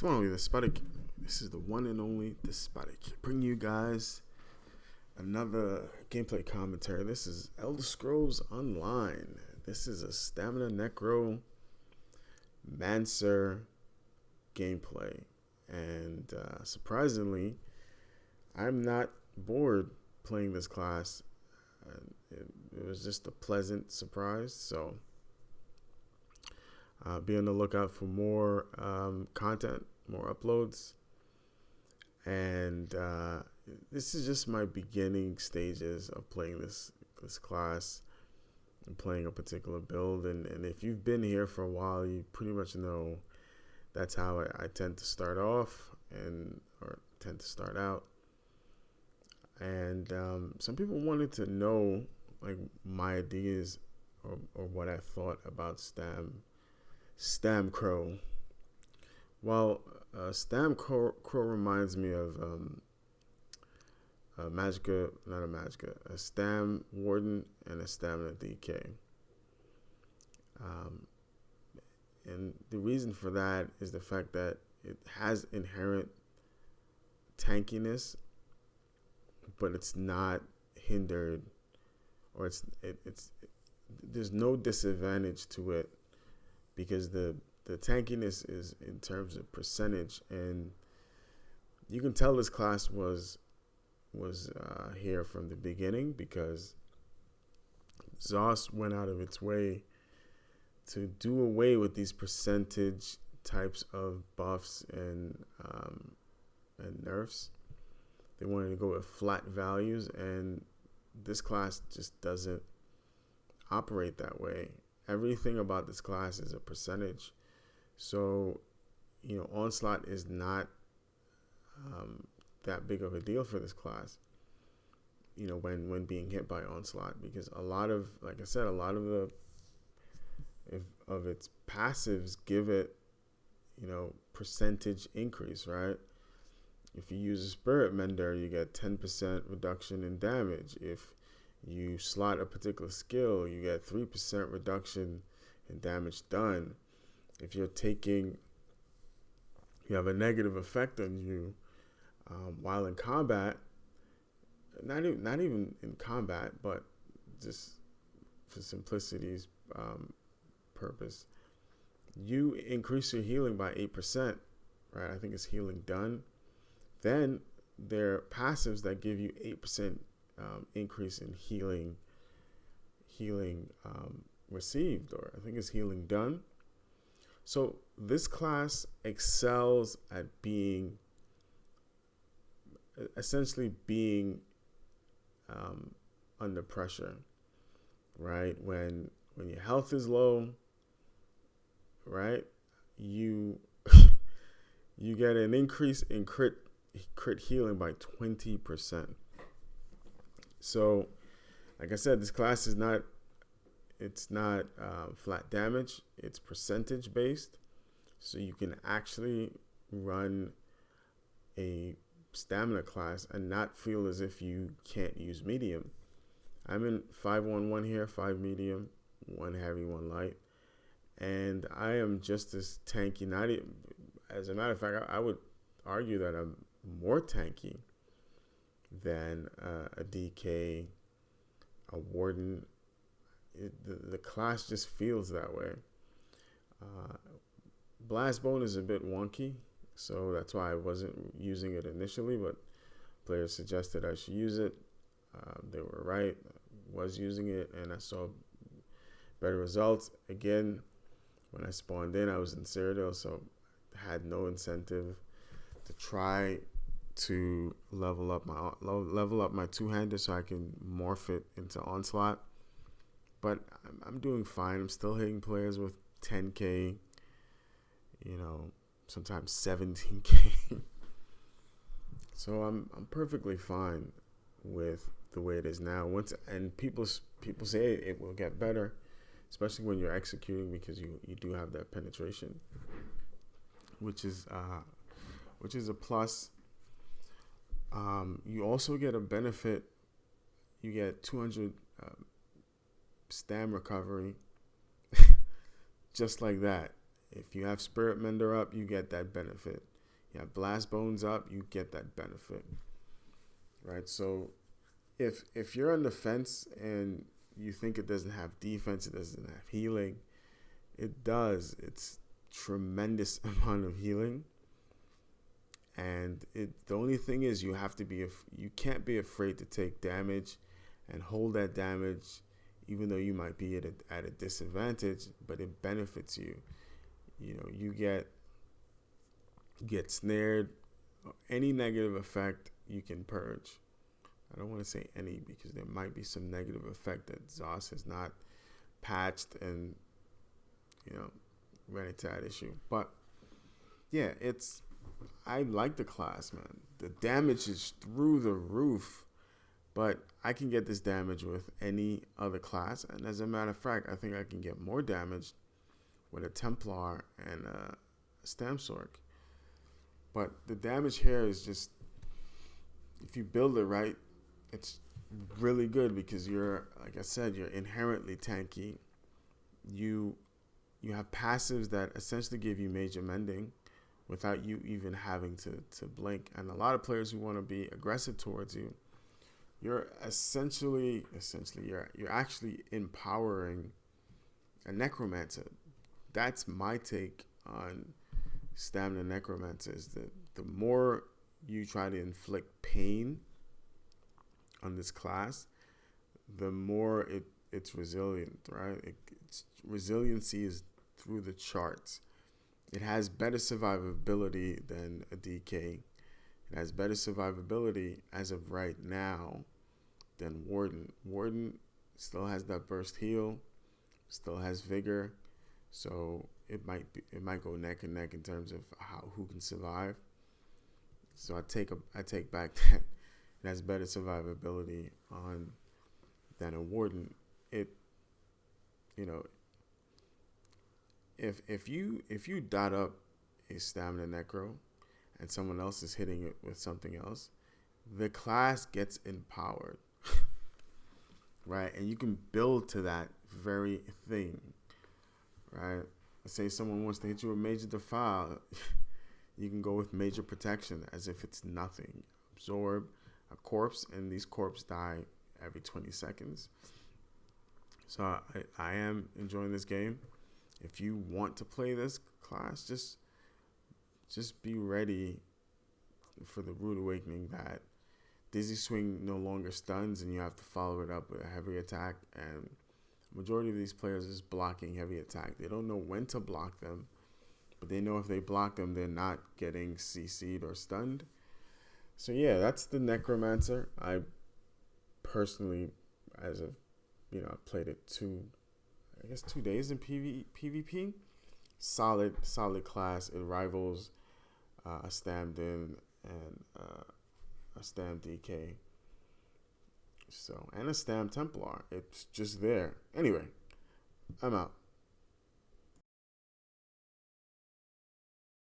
It's one only Despotic. This is the one and only Despotic. Bring you guys another gameplay commentary. This is Elder Scrolls Online. This is a Stamina Necromancer gameplay. And surprisingly, I'm not bored playing this class. It was just a pleasant surprise. So be on the lookout for more content, more uploads. And this is just my beginning stages of playing this class and playing a particular build. And if you've been here for a while, you pretty much know that's how I tend to start off or tend to start out. And some people wanted to know like my ideas or what I thought about Stam Crow. Well, Stam Crow reminds me of a Stam Warden and a Stamina DK. And the reason for that is the fact that it has inherent tankiness, but it's not hindered, or there's no disadvantage to it because the tankiness is in terms of percentage, and you can tell this class was here from the beginning because ZOS went out of its way to do away with these percentage types of buffs and nerfs. They wanted to go with flat values, and this class just doesn't operate that way. Everything about this class is a percentage. So, Onslaught is not that big of a deal for this class, when being hit by Onslaught, because a lot of its passives give it, percentage increase, right? If you use a Spirit Mender, you get 10% reduction in damage. If you slot a particular skill, you get 3% reduction in damage done. If you have a negative effect on you while in combat, not even in combat, but just for simplicity's purpose, you increase your healing by 8%, right? I think it's healing done. Then there are passives that give you 8% increase in healing received, or I think it's healing done. So this class excels at essentially being under pressure, right? When your health is low, right, you get an increase in crit healing by 20%. So, like I said, this class is not flat damage. It's percentage based. So you can actually run a stamina class and not feel as if you can't use medium. I'm in 5-1-1 here, 5 medium, 1 heavy, 1 light. And I am just as tanky. As a matter of fact, I would argue that I'm more tanky than a DK, a Warden. The class just feels that way. Blast Bone is a bit wonky, so that's why I wasn't using it initially, but players suggested I should use it. They were right. I was using it, and I saw better results. Again, when I spawned in, I was in Cyrodiil, so I had no incentive to try to level up my two-hander so I can morph it into Onslaught. But I'm doing fine. I'm still hitting players with 10k, sometimes 17k. So I'm perfectly fine with the way it is now. And people say it will get better, especially when you're executing, because you do have that penetration, which is a plus. You also get a benefit. You get 200 stam recovery just like that. If you have Spirit Mender up, you get that benefit. You have blast bones up, you get that benefit, right? So if you're on the fence and you think it doesn't have defense, it doesn't have healing, it does. It's tremendous amount of healing. And the only thing is you can't be afraid to take damage and hold that damage, even though you might be at a disadvantage, but it benefits you. You know, you get snared. Any negative effect you can purge. I don't want to say any because there might be some negative effect that ZOS has not patched and, you know, ran into that issue. But yeah, I like the class, man. The damage is through the roof, but I can get this damage with any other class. And as a matter of fact, I think I can get more damage with a Templar and a Stamsork. But the damage here is just, if you build it right, it's really good because you're, like I said, you're inherently tanky. You have passives that essentially give you major mending without you even having to blink. And a lot of players who want to be aggressive towards you, you're essentially you're actually empowering a Necromancer. That's my take on Stamina Necromancer, is that the more you try to inflict pain on this class, the more it's resilient, right? Its resiliency is through the charts. It has better survivability than a DK. It has better survivability as of right now than Warden. Warden still has that burst heal, still has vigor, so it might go neck and neck in terms of who can survive. So I take back that it has better survivability than a Warden. It, you know, if you dot up a Stamina Necro and someone else is hitting it with something else, the class gets empowered, right? And you can build to that very thing, right? Let's say someone wants to hit you with Major Defile, you can go with Major Protection as if it's nothing. Absorb a corpse, and these corpses die every 20 seconds. So I am enjoying this game. If you want to play this class, just be ready for the rude awakening that Dizzy Swing no longer stuns and you have to follow it up with a heavy attack. And majority of these players is blocking heavy attack. They don't know when to block them, but they know if they block them, they're not getting CC'd or stunned. So yeah, that's the Necromancer. I personally, I played it 2 days in PvP. Solid class. It rivals a Stam Din and a Stam DK. So, and a Stam Templar. It's just there. Anyway, I'm out.